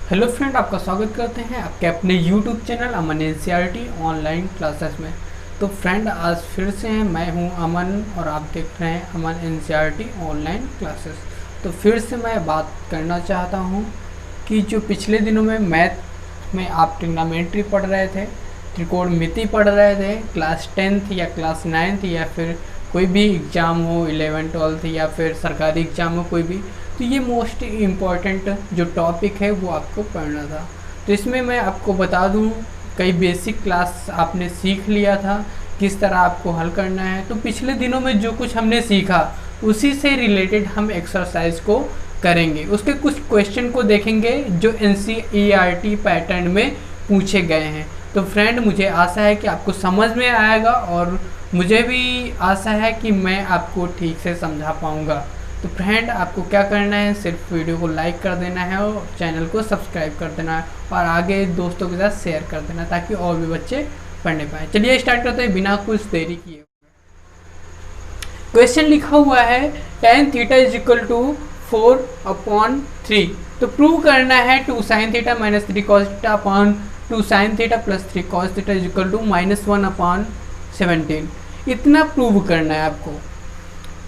Hello friend, आपका स्वागत करते हैं आपके अपने यूट्यूब चैनल अमन एनसीईआरटी ऑनलाइन क्लासेस में। तो फ्रेंड, आज फिर से मैं हूं अमन और आप देख रहे हैं अमन एनसीईआरटी ऑनलाइन क्लासेस। तो फिर से मैं बात करना चाहता हूं कि जो पिछले दिनों में मैथ में आप ट्रिग्नोमेट्री पढ़ रहे थे, त्रिकोणमिति पढ़ रहे थे, क्लास 10th या क्लास 9th या फिर कोई भी एग्ज़ाम हो 11th 12th या फिर सरकारी एग्ज़ाम हो कोई भी, तो ये मोस्ट इम्पॉर्टेंट जो टॉपिक है वो आपको पढ़ना था। तो इसमें मैं आपको बता दूं, कई बेसिक क्लास आपने सीख लिया था किस तरह आपको हल करना है। तो पिछले दिनों में जो कुछ हमने सीखा उसी से रिलेटेड हम एक्सरसाइज को करेंगे, उसके कुछ क्वेश्चन को देखेंगे जो एनसीईआरटी पैटर्न में पूछे गए हैं। तो फ्रेंड, मुझे आशा है कि आपको समझ में आएगा और मुझे भी आशा है कि मैं आपको ठीक से समझा पाऊँगा। तो फ्रेंड, आपको क्या करना है, सिर्फ वीडियो को लाइक कर देना है और चैनल को सब्सक्राइब कर देना है और आगे दोस्तों के साथ शेयर कर देना ताकि और भी बच्चे पढ़ने पाए। चलिए स्टार्ट करते हैं बिना कुछ देरी किए। क्वेश्चन लिखा हुआ है tan theta is equal to 4/3। तो प्रूव करना है 2 sin theta minus 3 cos theta upon 2 sin theta plus 3 cos theta is equal to -1/17। इतना प्रूव करना है आपको।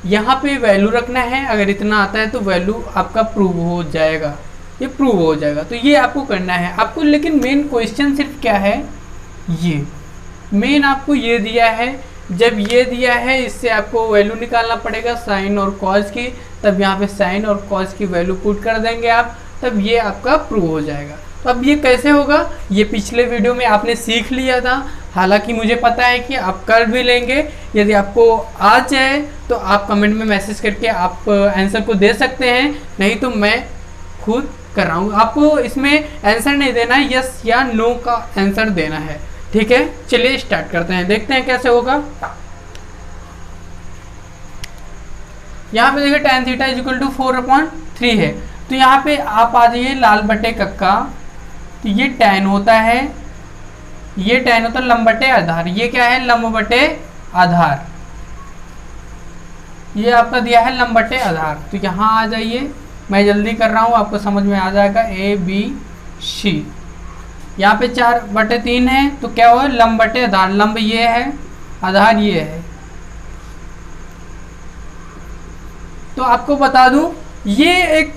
यहाँ पे वैल्यू रखना है, अगर इतना आता है तो वैल्यू आपका प्रूव हो जाएगा, ये प्रूव हो जाएगा। तो ये आपको करना है आपको। लेकिन मेन क्वेश्चन सिर्फ क्या है, ये मेन आपको ये दिया है। जब ये दिया है इससे आपको वैल्यू निकालना पड़ेगा साइन और कॉस की, तब यहाँ पे साइन और कॉस की वैल्यू पुट कर देंगे आप, तब ये आपका प्रूव हो जाएगा। तो अब ये कैसे होगा, ये पिछले वीडियो में आपने सीख लिया था। हालांकि मुझे पता है कि आप कर भी लेंगे। यदि आपको आ जाए तो आप कमेंट में मैसेज करके आप आंसर को दे सकते हैं, नहीं तो मैं खुद कर रहा हूँ। आपको इसमें आंसर नहीं देना है, यस या नो का आंसर देना है, ठीक है। चलिए स्टार्ट करते हैं, देखते हैं कैसे होगा। यहाँ पे देखिए tan theta is equal to 4/3 है। तो यहाँ पे आप आ जाइए लाल बटे कक्का। तो ये tan होता है, ये tan होता है लंब बटे आधार। ये क्या है, लंब बटे आधार। ये आपका दिया है लंब बटे आधार। तो यहाँ आ जाइए, मैं जल्दी कर रहा हूँ, आपको समझ में आ जाएगा। ABC, यहाँ पे 4/3 है। तो क्या हुआ, लंब बटे आधार। लंब ये है, आधार ये है। तो आपको बता दूं, ये एक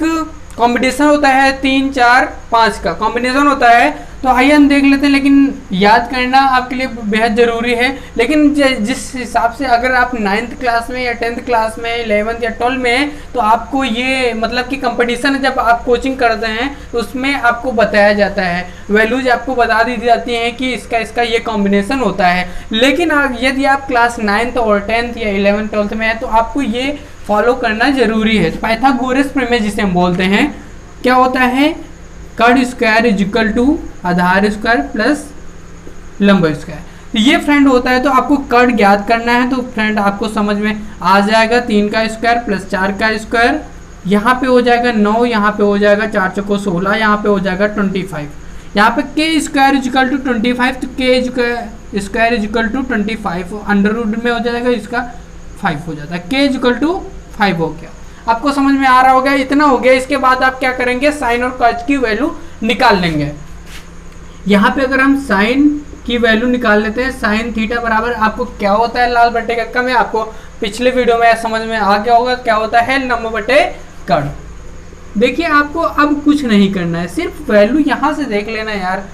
कॉम्बिनेशन होता है 3 4 5 का कॉम्बिनेशन होता है। तो आइए हम देख लेते हैं, लेकिन याद करना आपके लिए बेहद ज़रूरी है। लेकिन जिस हिसाब से अगर आप 9th क्लास में या 10th क्लास में 11th या 12th में हैं, तो आपको ये मतलब कि कंपटीशन जब आप कोचिंग करते हैं तो उसमें आपको बताया जाता है, वैल्यूज आपको बता दी जाती हैं कि इसका इसका ये कॉम्बिनेशन होता है। लेकिन यदि आप क्लास 9th और 10th या 11th 12th में है तो आपको ये फॉलो करना जरूरी है। तो पाइथागोरस प्रमेय जिसे हम बोलते हैं, क्या होता है, कर्ण स्क्वायर इज इक्वल टू आधार स्क्वायर प्लस लंब स्क्वायर। तो ये फ्रेंड होता है। तो आपको कर्ण ज्ञात करना है। तो फ्रेंड आपको समझ में आ जाएगा, 3 का स्क्वायर प्लस 4 का स्क्वायर, यहाँ पे हो जाएगा 9, यहाँ पे हो जाएगा 4 चौको 16, यहाँ पे हो जाएगा 25। यहाँ पे के स्क्वायर इज इक्वल टू 25। तो K square is equal to 25 under root में हो जाएगा, इसका 5 हो जाता है। के इज इक्वल टू 5 हो गया। आपको समझ में आ रहा होगा, इतना हो गया। इसके बाद आप क्या करेंगे, साइन और कॉस की वैल्यू निकाल लेंगे। यहाँ पे अगर हम साइन की वैल्यू निकाल लेते हैं, साइन थीटा बराबर आपको क्या होता है, लाल बटे कक्का में आपको पिछले वीडियो में समझ में आ गया होगा, क्या होता है, लंब बटे कर्ण। देखिए आपको अब कुछ नहीं करना है, सिर्फ वैल्यू यहाँ से देख लेना है यार,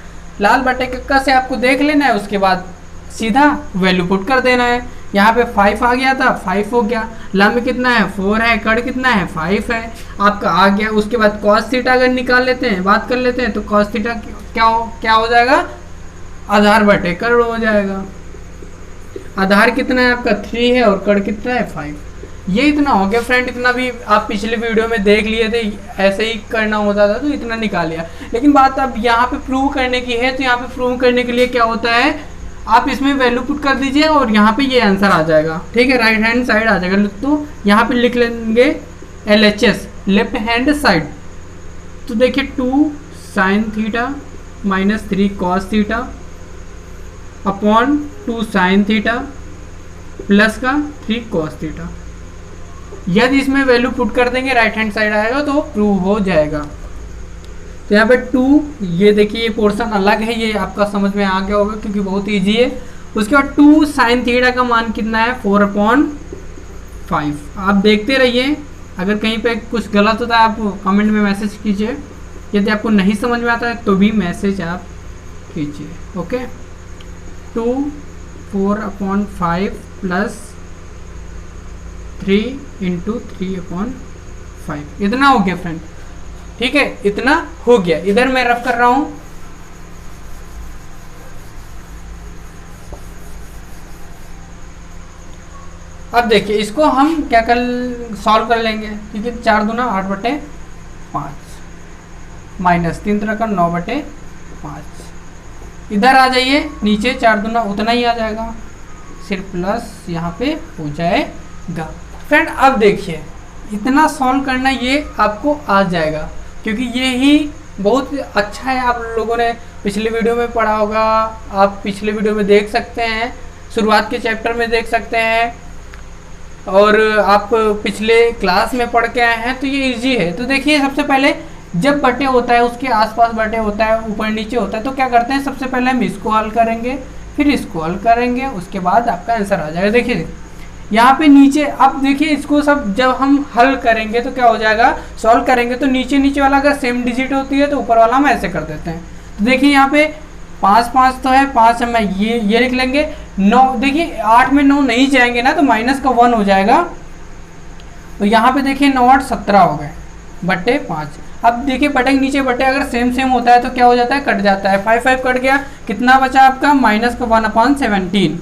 लाल बटे कक्का से आपको देख लेना है, उसके बाद सीधा वैल्यू पुट कर देना है। यहाँ पे 5 आ गया था, 5 हो गया। लंब कितना है, 4 है। कर्ण कितना है, 5 है, आपका आ गया। उसके बाद cos थीटा अगर निकाल लेते हैं, बात कर लेते हैं, तो cos थीटा क्या हो जाएगा, आधार बटे कर्ण हो जाएगा। आधार कितना है आपका, 3 है और कर्ण कितना है, 5। ये इतना हो गया फ्रेंड। इतना भी आप पिछले वीडियो में देख लिए थे, ऐसे ही करना होता था तो इतना निकाल लिया। लेकिन बात अब यहाँ पे प्रूव करने की है। तो यहाँ पे प्रूव करने के लिए क्या होता है, आप इसमें वैल्यू पुट कर दीजिए और यहाँ पे ये आंसर आ जाएगा, ठीक है, राइट हैंड साइड आ जाएगा। तो यहाँ पे लिख लेंगे LHS, लेफ्ट हैंड साइड। तो देखिए 2 sin theta minus 3 cos theta upon 2 sin theta plus का 3 cos थीटा। यदि इसमें वैल्यू पुट कर देंगे, राइट हैंड साइड आएगा तो प्रूव हो जाएगा। तो यहाँ पे 2, ये देखिए ये पोर्शन अलग है, ये आपका समझ में आ गया होगा क्योंकि बहुत ईजी है। उसके बाद 2 sin थीटा का मान कितना है 4/5। आप देखते रहिए, अगर कहीं पे कुछ गलत होता है आप कमेंट में मैसेज कीजिए, यदि आपको नहीं समझ में आता है तो भी मैसेज आप कीजिए। ओके, 2 4/5 प्लस 3 × 3/5, इतना हो गया फ्रेंड। ठीक है, इतना हो गया। इधर मैं रफ कर रहा हूं। अब देखिए इसको हम क्या कर सॉल्व कर लेंगे। ठीक है, 4 दूना 8/5 माइनस 3 तरह का 9/5। इधर आ जाइए नीचे, 4 दूना उतना ही आ जाएगा, सिर्फ प्लस यहाँ पे हो जाएगा। फ्रेंड अब देखिए इतना सॉल्व करना ये आपको आ जाएगा, क्योंकि ये ही बहुत अच्छा है। आप लोगों ने पिछले वीडियो में पढ़ा होगा, आप पिछले वीडियो में देख सकते हैं, शुरुआत के चैप्टर में देख सकते हैं, और आप पिछले क्लास में पढ़ के आए हैं, तो ये इजी है। तो देखिए सबसे पहले जब बटे होता है, उसके आसपास बटे होता है, ऊपर नीचे होता है, तो क्या करते हैं सबसे पहले हम इसको हल करेंगे, फिर इसको हल करेंगे, उसके बाद आपका आंसर आ जाएगा। देखिए यहाँ पे नीचे, अब देखिए इसको सब जब हम हल करेंगे तो क्या हो जाएगा, सॉल्व करेंगे तो नीचे नीचे वाला अगर सेम डिजिट होती है तो ऊपर वाला हम ऐसे कर देते हैं। तो देखिए यहाँ पे 5 5 तो है, 5 हम ये लिख लेंगे। 9 देखिए 8 में 9 नहीं जाएंगे ना, तो माइनस का 1 हो जाएगा। तो यहाँ पे देखिए 9 8 17 हो गए बटे 5। अब देखिए बटे के नीचे बटे अगर सेम सेम होता है तो क्या हो जाता है, कट जाता है। 5 5 कट गया, कितना बचा आपका, माइनस का 1/17।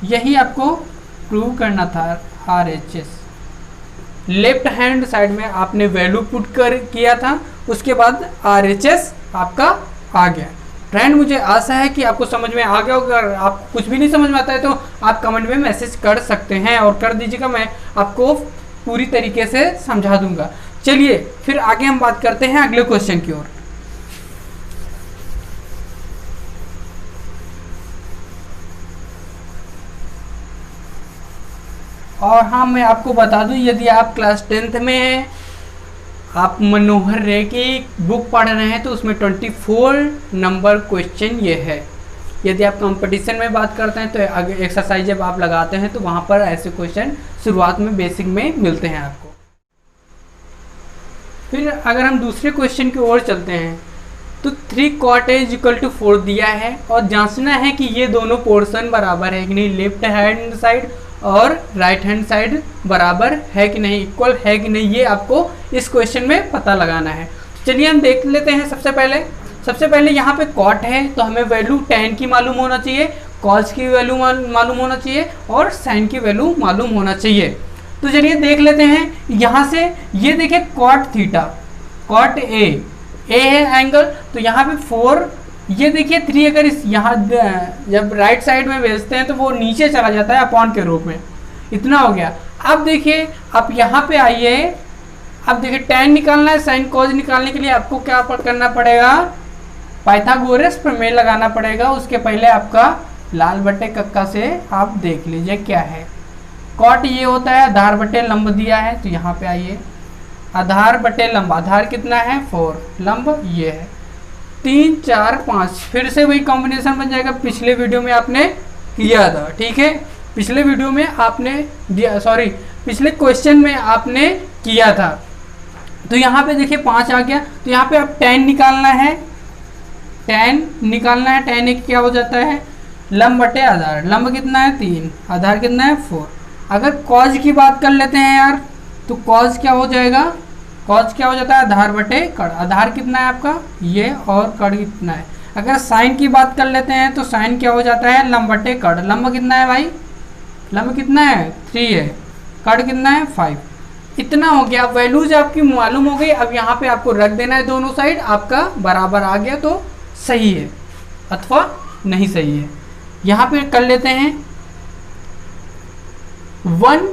यही आपको प्रूव करना था। RHS लेफ्ट हैंड साइड में आपने वैल्यू पुट कर किया था, उसके बाद RHS आपका आ गया। फ्रेंड मुझे आशा है कि आपको समझ में आ गया होगा। अगर आप कुछ भी नहीं समझ में आता है तो आप कमेंट में मैसेज कर सकते हैं, और कर दीजिएगा, मैं आपको पूरी तरीके से समझा दूंगा। चलिए फिर आगे हम बात करते हैं अगले क्वेश्चन की ओर। और हाँ, मैं आपको बता दूं, यदि आप क्लास 10th में हैं, आप मनोहर रे की बुक पढ़ रहे हैं, तो उसमें 24 नंबर क्वेश्चन ये है। यदि आप कंपटीशन में बात करते हैं तो एक्सरसाइज जब आप लगाते हैं तो वहाँ पर ऐसे क्वेश्चन शुरुआत में बेसिक में मिलते हैं आपको। फिर अगर हम दूसरे क्वेश्चन की ओर चलते हैं तो 3 cot A = 4 दिया है, और जांचना है कि ये दोनों पोर्शन बराबर है कि नहीं, लेफ्ट हैंड साइड और राइट हैंड साइड बराबर है कि नहीं, इक्वल है कि नहीं, ये आपको इस क्वेश्चन में पता लगाना है। चलिए हम देख लेते हैं। सबसे पहले यहाँ पे cot है तो हमें वैल्यू tan की मालूम होना चाहिए, cos की वैल्यू मालूम होना चाहिए, और sin की वैल्यू मालूम होना चाहिए। तो चलिए देख लेते हैं यहाँ से। ये देखिए cot थीटा, cot A है एंगल, तो यहाँ पे 4, ये देखिए 3 अगर इस यहाँ जब राइट साइड में भेजते हैं तो वो नीचे चला जाता है अपॉन के रूप में। इतना हो गया। अब देखिए आप यहाँ पे आइए, अब देखिए tan निकालना है, sin cos निकालने के लिए आपको क्या करना पड़ेगा, पाइथागोरस प्रमेय लगाना पड़ेगा। उसके पहले आपका लाल बटे कक्का से आप देख लीजिए क्या है। cot ये होता है आधार बटे लंब दिया है, तो यहाँ पे आइए, आधार बटे लंब, आधार कितना है 4, लंब ये है 3 4 5। फिर से वही कॉम्बिनेशन बन जाएगा, पिछले वीडियो में आपने किया था। ठीक है, पिछले वीडियो में आपने दिया, सॉरी पिछले क्वेश्चन में आपने किया था। तो यहाँ पे देखिए 5 आ गया, तो यहाँ पे आप tan निकालना है, tan निकालना है। tan एक क्या हो जाता है, लंब बटे आधार, लंब कितना है 3, आधार कितना है 4। अगर cos की बात कर लेते हैं यार, तो cos क्या हो जाएगा, cos क्या हो जाता है, आधार बटे कड़, आधार कितना है आपका ये, और कड़ कितना है। अगर sin की बात कर लेते हैं तो sin क्या हो जाता है, लंब बटे कड़, लंब कितना है भाई, लंब कितना है 3 है, कड़ कितना है 5। इतना हो गया। वैल्यूज आपकी मालूम हो गई। अब यहाँ पे आपको रख देना है दोनों साइड, आपका बराबर आ गया तो सही है अथवा नहीं सही है। यहाँ पे कर लेते हैं 1,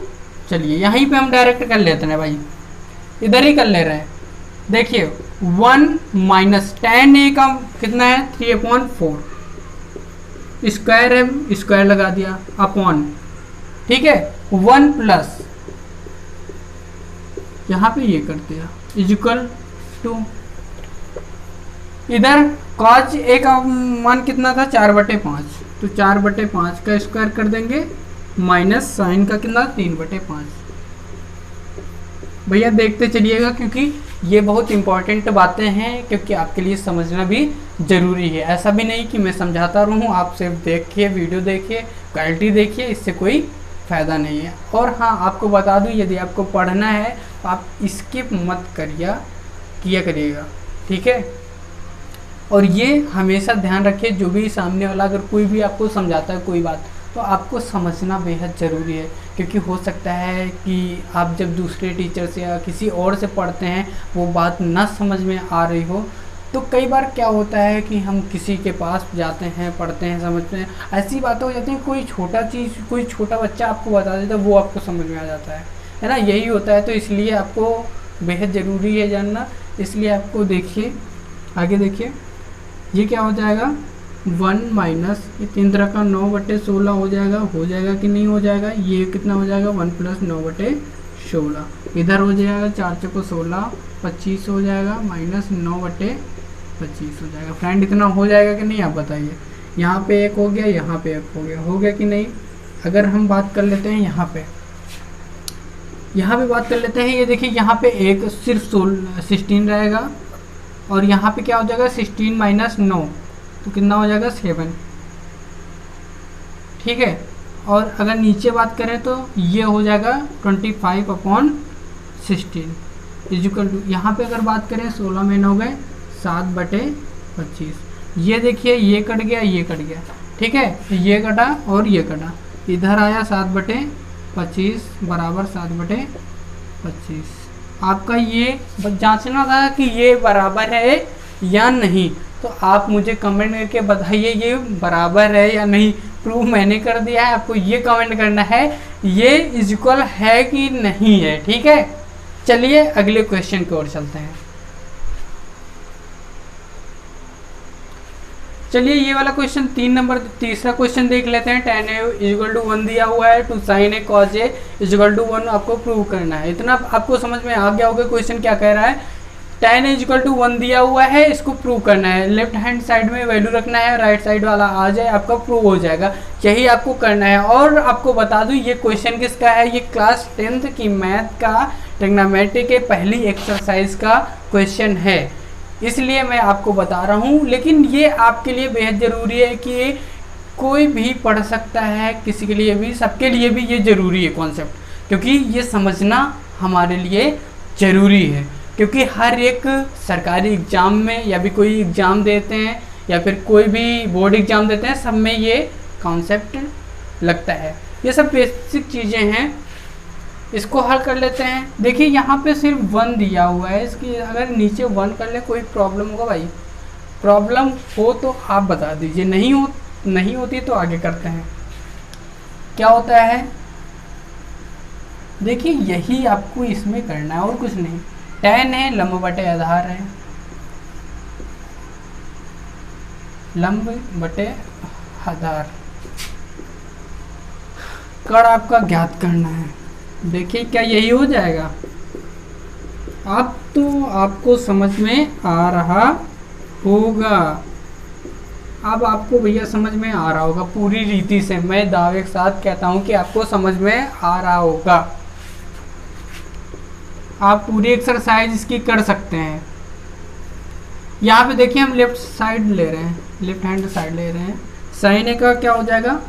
चलिए यहीं पे हम डायरेक्ट कर लेते हैं भाई, इधर ही कर ले रहे हैं। देखिए 1 माइनस tan A का कितना है 3/4, स्क्वायर है, स्क्वायर लगा दिया, अपॉन, ठीक है, 1 प्लस यहाँ पे ये कर दिया, इक्वल टू इधर कॉज ए का मान कितना था 4/5, तो 4/5 का स्क्वायर कर देंगे माइनस साइन का कितना 3/5। भैया देखते चलिएगा क्योंकि ये बहुत इंपॉर्टेंट बातें हैं, क्योंकि आपके लिए समझना भी ज़रूरी है। ऐसा भी नहीं कि मैं समझाता रहूँ, आप सिर्फ देखिए, वीडियो देखिए, क्वालिटी देखिए, इससे कोई फ़ायदा नहीं है। और हाँ, आपको बता दूँ, यदि आपको पढ़ना है तो आप स्किप मत किया करिएगा, ठीक है। और ये हमेशा ध्यान रखिए, जो भी सामने वाला अगर कोई भी आपको समझाता है कोई बात, तो आपको समझना बेहद ज़रूरी है, क्योंकि हो सकता है कि आप जब दूसरे टीचर से या किसी और से पढ़ते हैं वो बात ना समझ में आ रही हो, तो कई बार क्या होता है कि हम किसी के पास जाते हैं, पढ़ते हैं, समझते हैं, ऐसी बातें हो जाती हैं, कोई छोटा चीज़, कोई छोटा बच्चा आपको बता देता है, वो आपको समझ में आ जाता है ना, यही होता है। तो इसलिए आपको बेहद ज़रूरी है जानना, इसलिए आपको देखिए, आगे देखिए, ये क्या हो जाएगा 1 माइनस ये 3 तरह का 9/16 हो जाएगा कि नहीं हो जाएगा, ये कितना हो जाएगा 1 + 9/16, इधर हो जाएगा 4 × 16 25 हो जाएगा माइनस 9/25 हो जाएगा। फ्रेंड इतना हो जाएगा कि नहीं, आप बताइए। यहाँ पे 1 हो गया, यहाँ पे 1 हो गया कि नहीं। अगर हम बात कर लेते हैं यहाँ पे बात कर लेते हैं, ये देखिए यहाँ पे 1 सिर्फ 16 रहेगा, और यहाँ पे क्या हो जाएगा 16 माइनस 9, तो कितना हो जाएगा 7, ठीक है। और अगर नीचे बात करें तो ये हो जाएगा 25/16 इक्वल टू, यहाँ पे अगर बात करें 16 में 9 गए 7/25, ये देखिए ये कट गया, ठीक है, ये कटा और ये कटा, इधर आया 7/25 बराबर 7/25। आपका ये जांचना था कि ये बराबर है या नहीं, तो आप मुझे कमेंट करके बताइए ये बराबर है या नहीं। प्रूव मैंने कर दिया है, आपको ये कमेंट करना है ये इक्वल है कि नहीं है, ठीक है। चलिए अगले क्वेश्चन की ओर चलते हैं। चलिए ये वाला क्वेश्चन 3 नंबर तीसरा क्वेश्चन देख लेते हैं। tan a = 1 दिया हुआ है, to sin a cos a = 1 आपको प्रूव करना है। इतना आपको समझ में आ गया होगा क्वेश्चन क्या कह रहा है। tan a = 1 दिया हुआ है, इसको प्रूव करना है, लेफ्ट हैंड साइड में वैल्यू रखना है, राइट साइड वाला आ जाए आपका प्रूव हो जाएगा, यही आपको करना है। और आपको बता दूं ये क्वेश्चन किसका है, ये क्लास 10th की मैथ का ट्रिग्नोमेट्री के पहली एक्सरसाइज का क्वेश्चन है, इसलिए मैं आपको बता रहा हूँ। लेकिन ये आपके लिए बेहद ज़रूरी है कि कोई भी पढ़ सकता है, किसी के लिए भी, सबके लिए भी ये ज़रूरी है कॉन्सेप्ट, क्योंकि ये समझना हमारे लिए ज़रूरी है। क्योंकि हर एक सरकारी एग्ज़ाम में या भी कोई एग्ज़ाम देते हैं या फिर कोई भी बोर्ड एग्ज़ाम देते हैं, सब में ये कॉन्सेप्ट लगता है। ये सब बेसिक चीज़ें हैं, इसको हल कर लेते हैं। देखिए यहाँ पे सिर्फ 1 दिया हुआ है, इसकी अगर नीचे 1 कर ले कोई प्रॉब्लम होगा भाई, प्रॉब्लम हो तो आप बता दीजिए, नहीं होती तो आगे करते हैं। क्या होता है देखिए, यही आपको इसमें करना है और कुछ नहीं। tan है लंब बटे आधार है, लंब बटे आधार, कण आपका ज्ञात करना है। देखिए क्या यही हो जाएगा। अब तो आपको समझ में आ रहा होगा, अब आपको भैया समझ में आ रहा होगा पूरी रीति से, मैं दावे के साथ कहता हूं कि आपको समझ में आ रहा होगा। आप पूरी एक्सरसाइज इसकी कर सकते हैं। यहाँ पे देखिए हम लेफ्ट साइड ले रहे हैं, लेफ्ट हैंड साइड ले रहे हैं। साइन ए का क्या हो जाएगा,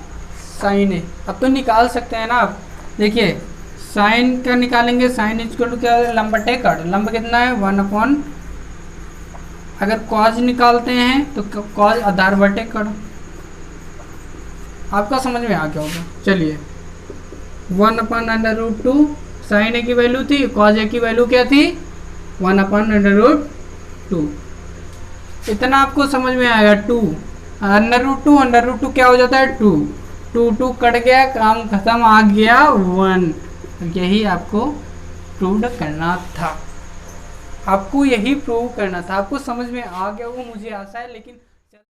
साइन ए अब तो निकाल सकते हैं ना आप। देखिए साइन का निकालेंगे, साइन इक्वल टू क्या है, लंब बटे कट, लंब कितना है 1/, अगर कॉज निकालते हैं तो कॉज आधार बटे कट। आपका समझ में आ गया होगा। चलिए 1/√2, साइन ए की वैल्यू थी, कॉज ए की वैल्यू क्या थी 1/√2, इतना आपको समझ में आएगा। 2 √2 क्या हो जाता है 2 कट गया, काम खत्म, आ गया 1। यही आपको प्रूव करना था, आपको यही प्रूव करना था। आपको समझ में आ गया वो मुझे आशा है, लेकिन